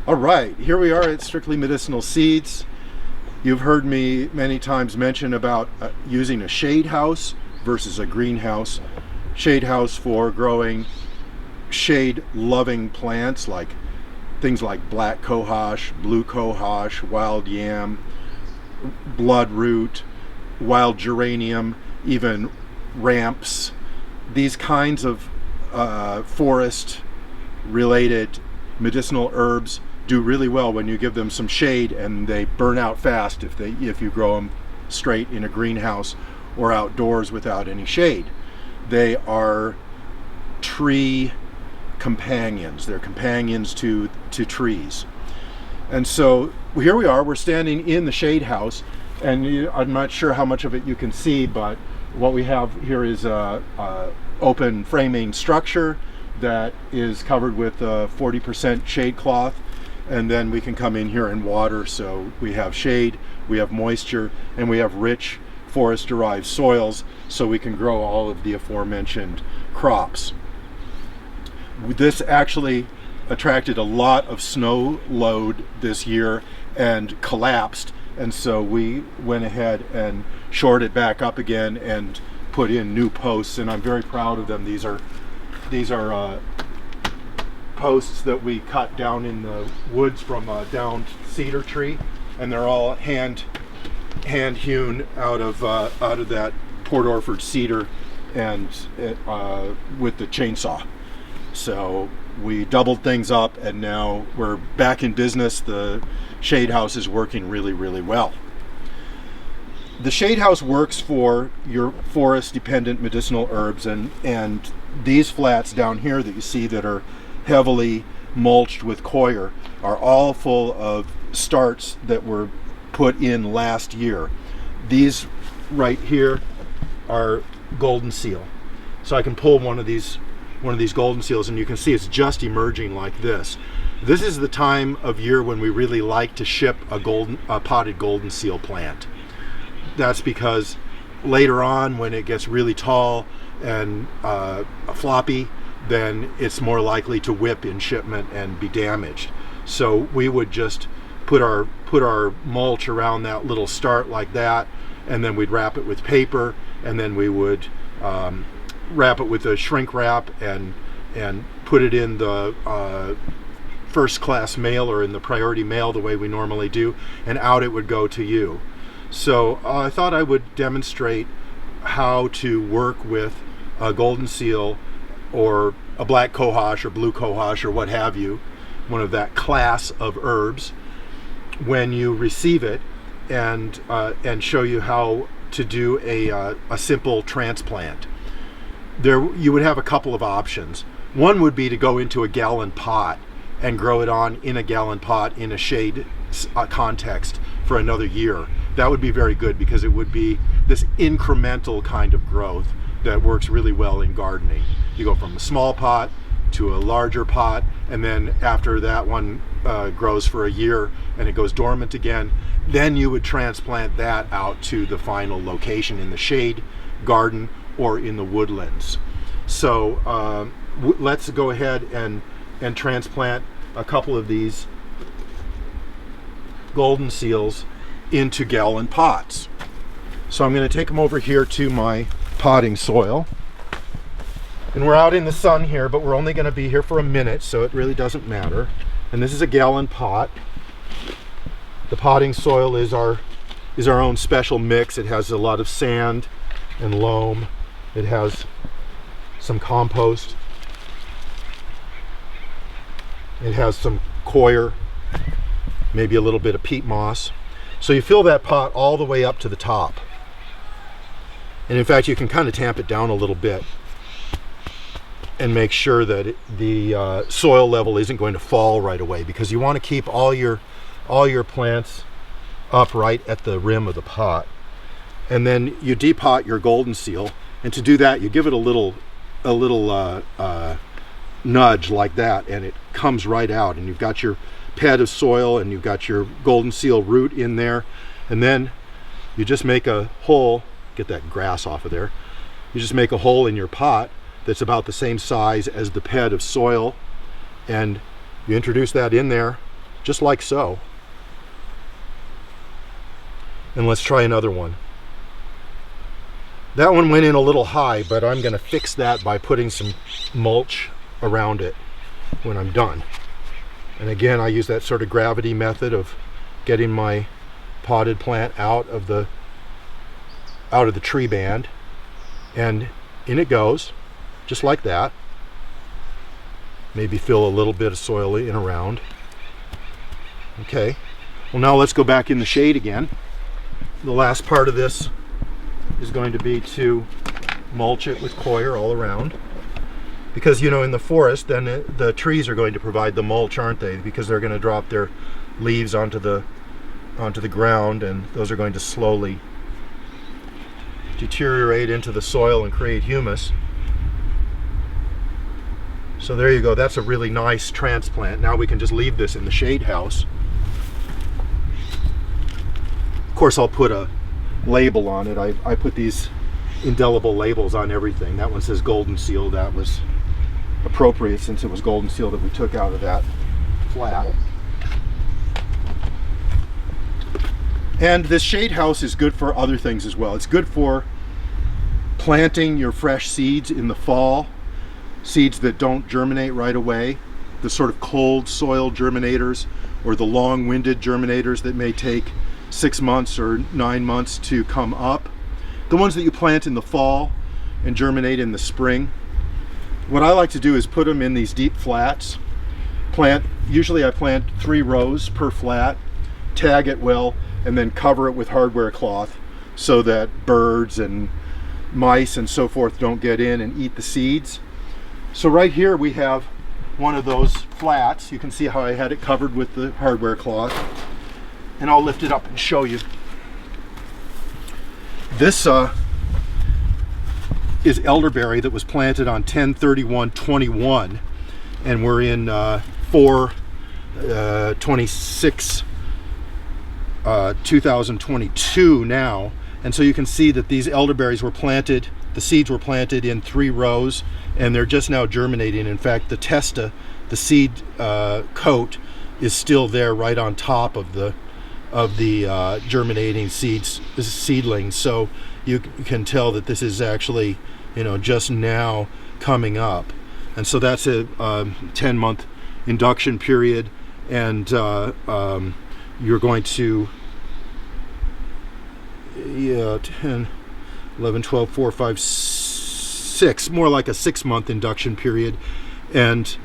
All right, here we are at Strictly Medicinal Seeds. You've heard me many times mention about using a shade house versus a greenhouse. Shade house for growing shade-loving plants like things like black cohosh, blue cohosh, wild yam, bloodroot, wild geranium, even ramps. These kinds of forest-related medicinal herbs do really well when you give them some shade, and they burn out fast if you grow them straight in a greenhouse or outdoors without any shade. They are tree companions. They're companions to trees. And so here we are, we're standing in the shade house, and I'm not sure how much of it you can see, but what we have here is a open framing structure that is covered with 40% shade cloth, and then we can come in here and water. So we have shade, we have moisture, and we have rich forest-derived soils, so we can grow all of the aforementioned crops. This actually attracted a lot of snow load this year and collapsed, and so we went ahead and shored it back up again and put in new posts, and I'm very proud of them. These are posts that we cut down in the woods from a downed cedar tree, and they're all hand hewn out of that Port Orford cedar, and with the chainsaw. So we doubled things up, and now we're back in business. The shade house is working really, really well. The shade house works for your forest-dependent medicinal herbs, and these flats down here that you see that are heavily mulched with coir are all full of starts that were put in last year. These right here are Goldenseal. So I can pull one of these Goldenseals, and you can see it's just emerging like this. This is the time of year when we really like to ship a potted Goldenseal plant. That's because later on, when it gets really tall and floppy, then it's more likely to whip in shipment and be damaged. So we would just put our mulch around that little start like that, and then we'd wrap it with paper, and then we would wrap it with a shrink wrap and put it in the first class mail or in the priority mail the way we normally do, and out it would go to you. So I thought I would demonstrate how to work with a Goldenseal or a black cohosh or blue cohosh or what have you, one of that class of herbs, when you receive it, and show you how to do a simple transplant. You would have a couple of options. One would be to go into a gallon pot and grow it on in a gallon pot in a shade context for another year. That would be very good, because it would be this incremental kind of growth that works really well in gardening. You go from a small pot to a larger pot, and then after that one grows for a year and it goes dormant again, then you would transplant that out to the final location in the shade garden or in the woodlands. So let's go ahead and transplant a couple of these Goldenseals into gallon pots. So I'm going to take them over here to my potting soil, and we're out in the sun here, but we're only going to be here for a minute, so it really doesn't matter. And this is a gallon pot. The potting soil is our own special mix. It has a lot of sand and loam. It has some compost. It has some coir, maybe a little bit of peat moss. So you fill that pot all the way up to the top. And in fact, you can kind of tamp it down a little bit and make sure that the soil level isn't going to fall right away, because you want to keep all your plants up right at the rim of the pot. And then you depot your Goldenseal, and to do that, you give it a little nudge like that, and it comes right out, and you've got your pad of soil and you've got your Goldenseal root in there, and then you just make a hole. Get that grass off of there. You just make a hole in your pot that's about the same size as the pad of soil, and you introduce that in there, just like so. And let's try another one. That one went in a little high, but I'm going to fix that by putting some mulch around it when I'm done. And again, I use that sort of gravity method of getting my potted plant out of the tree band, and in it goes, just like that. Maybe fill a little bit of soil in around. Okay, well, now let's go back in the shade again. The last part of this is going to be to mulch it with coir all around, because you know, in the forest, then the trees are going to provide the mulch, aren't they? Because they're going to drop their leaves onto the ground, and those are going to slowly deteriorate into the soil and create humus. So there you go. That's a really nice transplant. Now we can just leave this in the shade house. Of course, I'll put a label on it. I put these indelible labels on everything. That one says Goldenseal. That was appropriate since it was Goldenseal that we took out of that flat. And this shade house is good for other things as well. It's good for planting your fresh seeds in the fall, seeds that don't germinate right away, the sort of cold soil germinators, or the long-winded germinators that may take 6 months or 9 months to come up. The ones that you plant in the fall and germinate in the spring. What I like to do is put them in these deep flats. Usually I plant 3 rows per flat, tag it well, and then cover it with hardware cloth so that birds and mice and so forth don't get in and eat the seeds. So right here we have one of those flats. You can see how I had it covered with the hardware cloth, and I'll lift it up and show you. This is elderberry that was planted on 10/31/21, and we're in 4/26 2022 now, and so you can see that these elderberries were planted, the seeds were planted in 3 rows, and they're just now germinating. In fact, the testa, the seed coat, is still there right on top of the germinating seedlings. So you can tell that this is actually, you know, just now coming up. And so that's a 10-month induction period, and you're going to 10, 11, 12, 4, 5, 6, more like a 6-month induction period, and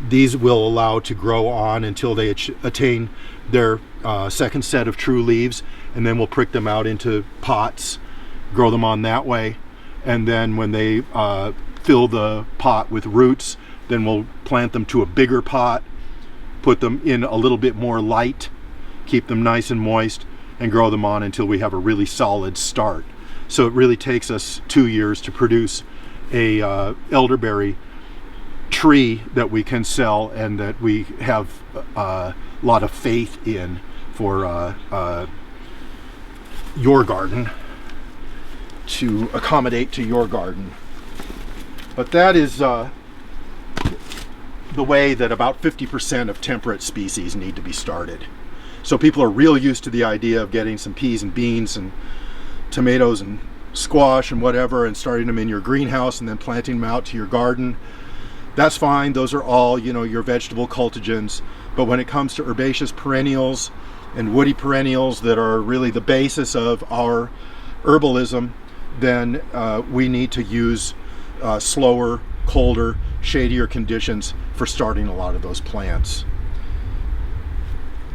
these will allow to grow on until they attain their second set of true leaves, and then we'll prick them out into pots, grow them on that way, and then when they fill the pot with roots, then we'll plant them to a bigger pot, put them in a little bit more light, keep them nice and moist, and grow them on until we have a really solid start. So it really takes us 2 years to produce a elderberry tree that we can sell and that we have a lot of faith in for your garden, to accommodate to your garden. But that is the way that about 50% of temperate species need to be started. So people are real used to the idea of getting some peas and beans and tomatoes and squash and whatever and starting them in your greenhouse and then planting them out to your garden. That's fine. Those are all, you know, your vegetable cultigens. But when it comes to herbaceous perennials and woody perennials that are really the basis of our herbalism, then we need to use slower, colder, shadier conditions for starting a lot of those plants.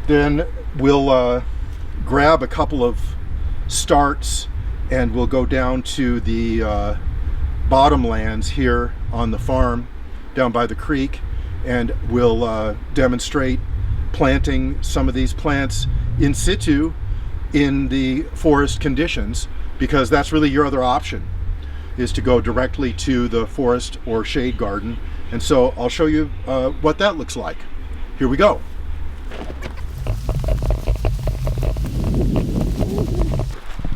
Then we'll grab a couple of starts and we'll go down to the bottomlands here on the farm down by the creek, and we'll demonstrate planting some of these plants in situ in the forest conditions, because that's really your other option, is to go directly to the forest or shade garden. And so I'll show you what that looks like. Here we go.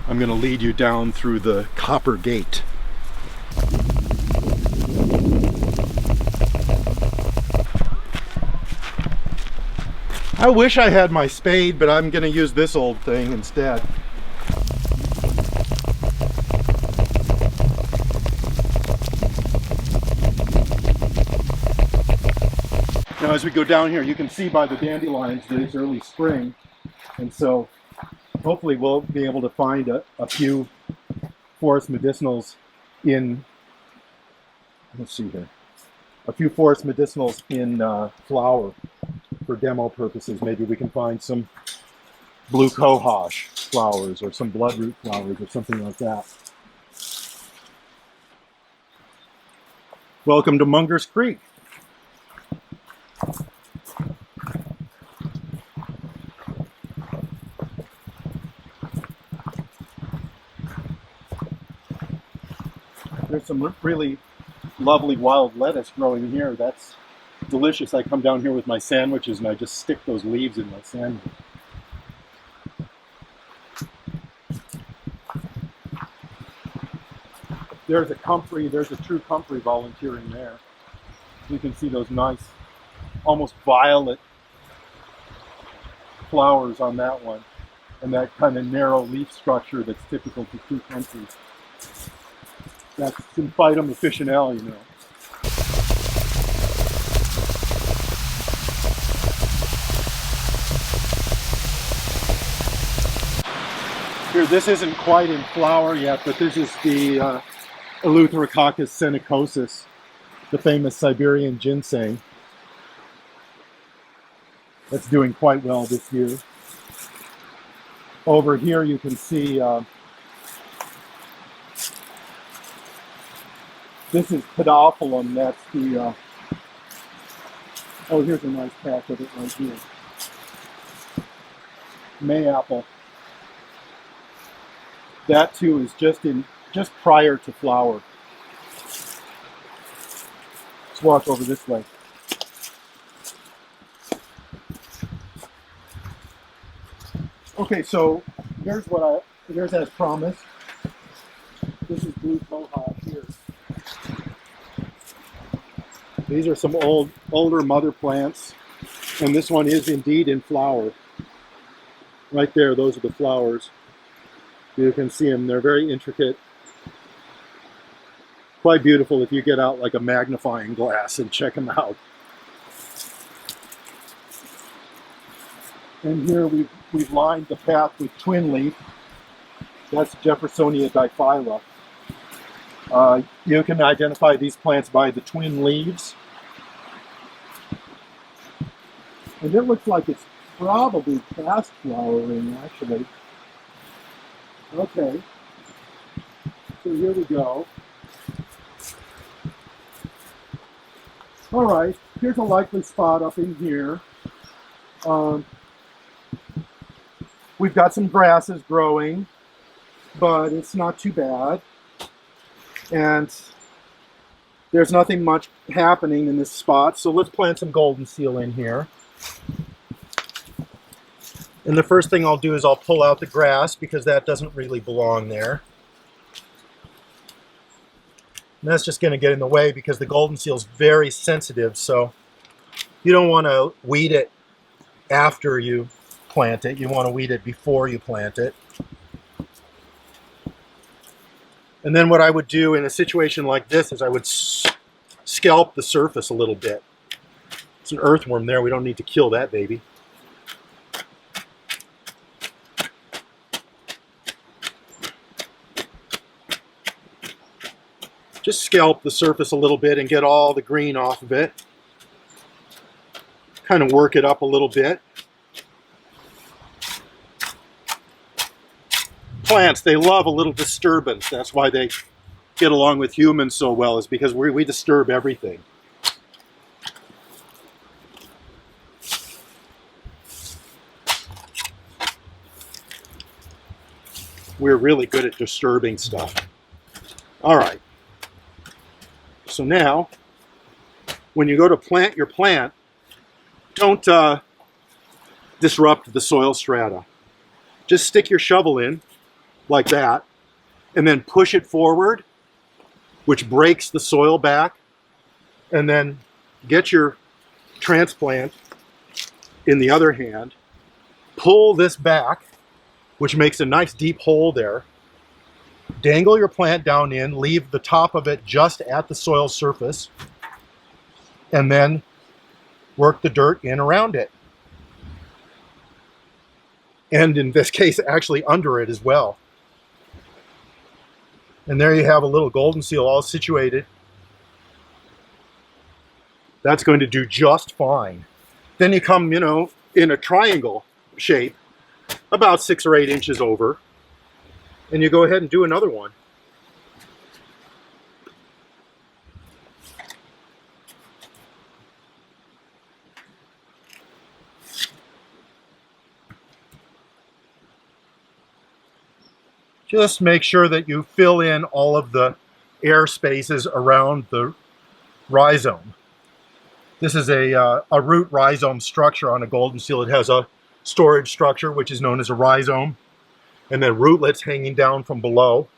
I'm going to lead you down through the copper gate. I wish I had my spade, but I'm gonna use this old thing instead. Now as we go down here, you can see by the dandelions that it's early spring, and so hopefully we'll be able to find a few forest medicinals in, let's see here, a few forest medicinals in flower for demo purposes. Maybe we can find some blue cohosh flowers or some bloodroot flowers or something like that. Welcome to Munger's Creek. There's some really lovely wild lettuce growing here. That's delicious. I come down here with my sandwiches and I just stick those leaves in my sandwich. There's a comfrey, there's a true comfrey volunteering there. You can see those nice, almost violet flowers on that one, and that kind of narrow leaf structure that's typical to true comfreys. That's Symphytum officinale, you know. Here, this isn't quite in flower yet, but this is the Eleutherococcus senicosus, the famous Siberian ginseng. That's doing quite well this year. Over here you can see this is Pedophyllum. That's the oh, here's a nice patch of it right here. Mayapple. That too is just prior to flower. Let's walk over this way. Okay, so here's as promised. This is blue cohosh here. These are some older mother plants, and this one is indeed in flower. Right there, those are the flowers. You can see them, they're very intricate. Quite beautiful if you get out like a magnifying glass and check them out. And here we've lined the path with twin leaf. That's Jeffersonia diphylla. You can identify these plants by the twin leaves. And it looks like it's probably past flowering, actually. Okay, so here we go. All right, here's a likely spot up in here. We've got some grasses growing, but it's not too bad. And there's nothing much happening in this spot, so let's plant some goldenseal in here. And the first thing I'll do is I'll pull out the grass because that doesn't really belong there. And that's just going to get in the way because the goldenseal is very sensitive, so you don't want to weed it after you plant it. You want to weed it before you plant it. And then what I would do in a situation like this is I would scalp the surface a little bit. It's an earthworm there. We don't need to kill that baby. Just scalp the surface a little bit and get all the green off of it. Kind of work it up a little bit. Plants, they love a little disturbance. That's why they get along with humans so well, is because we disturb everything. We're really good at disturbing stuff. All right. So now, when you go to plant your plant, don't disrupt the soil strata. Just stick your shovel in, like that, and then push it forward, which breaks the soil back, and then get your transplant in the other hand, pull this back, which makes a nice deep hole there. Dangle your plant down in, leave the top of it just at the soil surface, and then work the dirt in around it. And in this case, actually under it as well. And there you have a little Goldenseal all situated. That's going to do just fine. Then you come, you know, in a triangle shape, about 6 or 8 inches over, and you go ahead and do another one. Just make sure that you fill in all of the air spaces around the rhizome. This is a root rhizome structure on a Goldenseal. It has a storage structure, which is known as a rhizome, and then rootlets hanging down from below.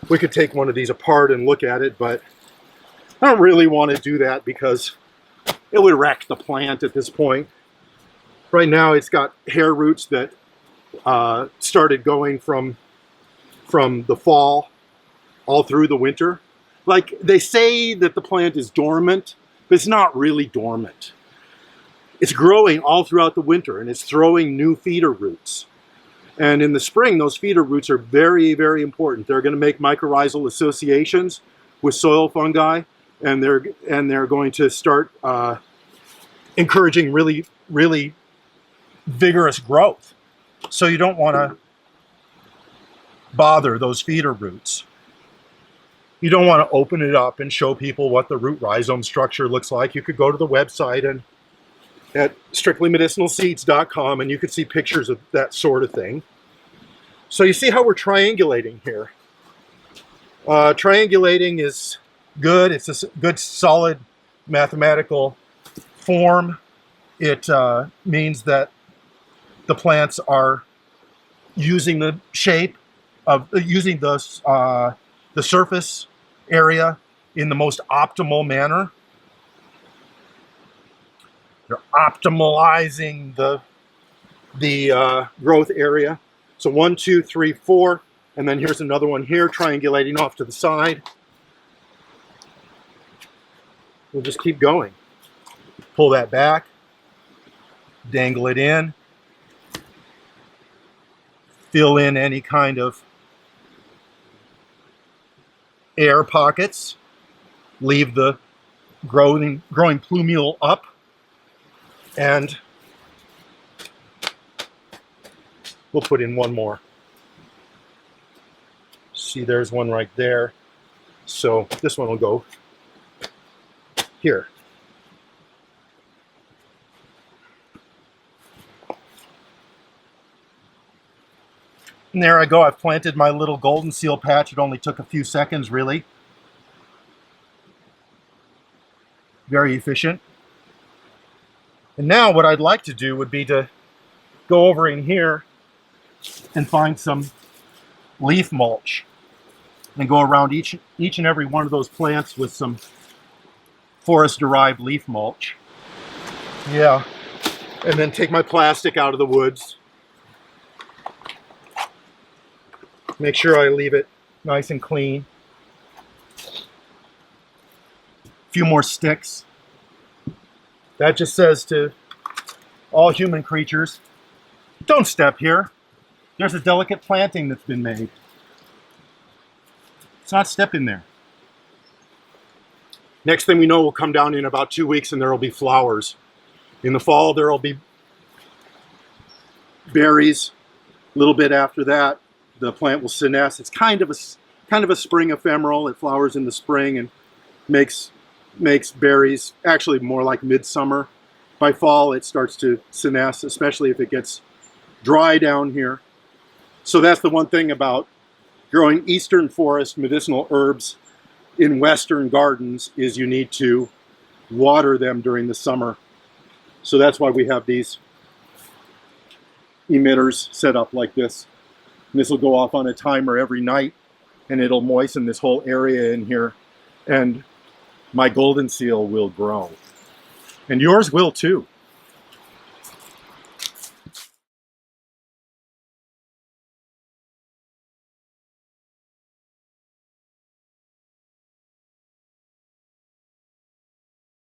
We could take one of these apart and look at it, but I don't really want to do that because it would wreck the plant at this point. Right now it's got hair roots that started going from the fall all through the winter. Like, they say that the plant is dormant, but it's not really dormant. It's growing all throughout the winter, and it's throwing new feeder roots. And in the spring, those feeder roots are very, very important. They're going to make mycorrhizal associations with soil fungi, and they're going to start encouraging really, really vigorous growth. So you don't want to bother those feeder roots. You don't want to open it up and show people what the root rhizome structure looks like. You could go to the website and at strictlymedicinalseeds.com, and you could see pictures of that sort of thing. So you see how we're triangulating here. Triangulating is good. It's a good, solid mathematical form. It means that the plants are using the shape of using the surface area in the most optimal manner. They're optimizing the growth area. So 1, 2, 3, 4, and then here's another one here, triangulating off to the side. We'll just keep going. Pull that back, dangle it in, fill in any kind of air pockets, leave the growing plumule up, and we'll put in one more. See, there's one right there. So this one will go here. And there I go. I've planted my little Goldenseal patch. It only took a few seconds, really. Very efficient. And now what I'd like to do would be to go over in here and find some leaf mulch and go around each and every one of those plants with some forest-derived leaf mulch. Yeah. And then take my plastic out of the woods. Make sure I leave it nice and clean. A few more sticks. That just says to all human creatures, don't step here. There's a delicate planting that's been made. Let's not step in there. Next thing we know, we'll come down in about 2 weeks and there will be flowers. In the fall, there will be berries. A little bit after that, the plant will senesce. It's kind of a spring ephemeral. It flowers in the spring and makes berries, actually more like midsummer. By fall, it starts to senesce, especially if it gets dry down here. So that's the one thing about growing eastern forest medicinal herbs in western gardens, is you need to water them during the summer. So that's why we have these emitters set up like this. And this will go off on a timer every night, and it'll moisten this whole area in here, and my Goldenseal will grow. And yours will too.